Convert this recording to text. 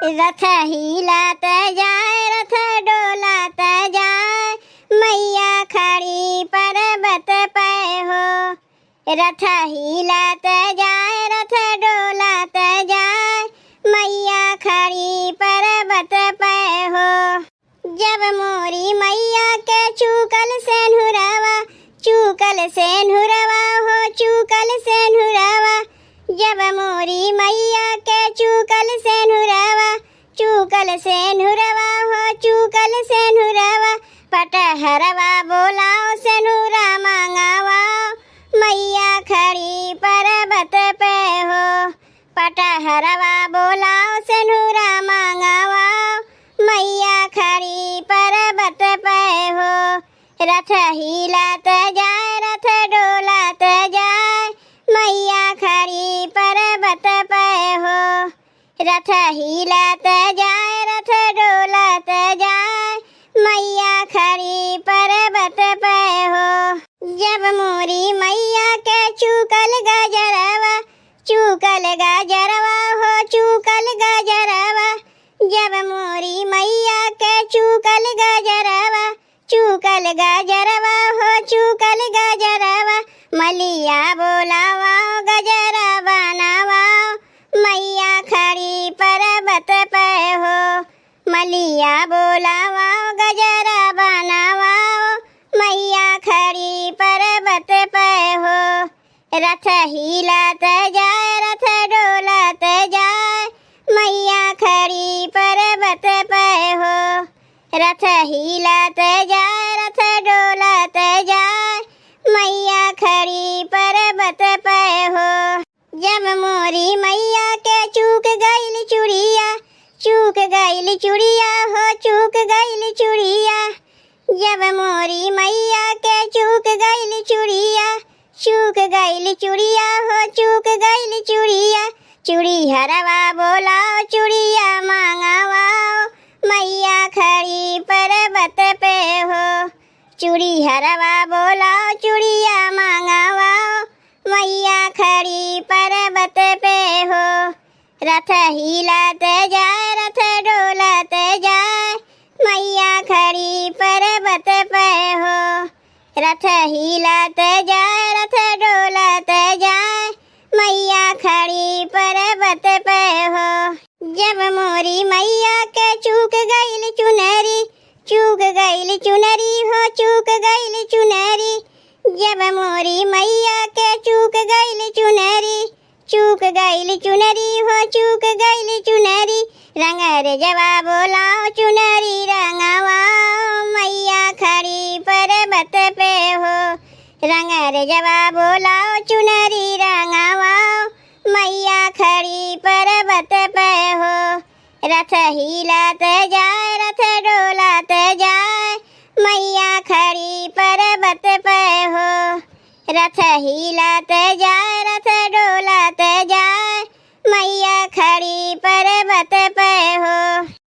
रथ हिलात जाए, रथ डोलात जाए, मैया खड़ी पर्वत पे हो। रथ हिलात जाए, रथ डोलात जाए, मैया खड़ी पर्वत पे हो। जब मोरी मैया के चूकल सेनुरवा, चूकल सेनुरवा हो, चूकल सेनुरवा। जब मोरी मैया के चूकल सेनुरवा, चूकल सेनुरवा हो, चूकल सेनुरवा। पटहरवा बोलाओ सेनुरा मांगावाओ, मैया खड़ी पर्वत पे हो। पटहरवा बोलाओ सेनुरा मांगावाओ, मैया खड़ी पर्वत पे हो। रथ हिलात जाए, रथ डोलात जाए, मैया खड़ी पर्वत पे हो। रथ हिलात जाए, रथ डोलात जाए, मैया खड़ी पर्वत पे हो। जब मोरी मैया के चूकल गजरवा, चूकल गजरवा हो, चूकल गजरवा। जब मोरी मैया के चूकल गजरवा, चूकल गजरवा हो, चूकल गजरवा। मलिया बोलावाओ, गजरा बनावाओ, मैया खड़ी पर्वत पे हो। मलिया बोलावाओ, गजरा बनावाओ, मैया खड़ी पर्वत पे हो। रथ हिलात जाए, रथ डोलात जाए, मैया खड़ी पर्वत पे हो। रथ हिलात जाए, रथ डोलात जाए, मैया खड़ी पर्वत पे हो। जब मोरी मैया के चूक गईल चूड़िया, चूक गईल चूड़िया हो, चूक गईल चूड़िया। जब मोरी मैया के चूक गईल चूड़िया, चूक गईल चूड़िया हो, चूक गईल चूड़िया। चूड़ी हरवा बोलाओ, चूड़िया मांगावाओ, मैया खड़ी पर्वत पे हो। चूड़ी हरवा बोलाओ, चूड़िया मांगावाओ, मैया खड़ी पर्वत पे हो। रथ हिलात जाए, रथ डोलात जाए, मैया खड़ी पर्वत पे हो। रथ हिलात जाए, रथ डोलात जाए, मैया खड़ी पर्वत पे हो। जब मोरी मैया के चूक गईल चुनरी, चूक गईल चुनरी हो, चूक गईल चुनरी। जब मोरी मैया के चूक गईल चुनरी, चूक गईल चुनरी हो, चूक गईल चुनरी। रंगर जवा बोलाओ, चुनरी रंगावाओ, मैया खड़ी पर्वत पे हो। रंगर जवा बोलाओ, चुनरी रंगावाओ, मैया खड़ी पर्वत पे हो। रथ हिलात जाए, रथ डोलात जाए, मैया खड़ी पर्वत पे हो। रथ हिलात जाए, रथ डोलात जाए, मैया खड़ी पर्वत पे हो।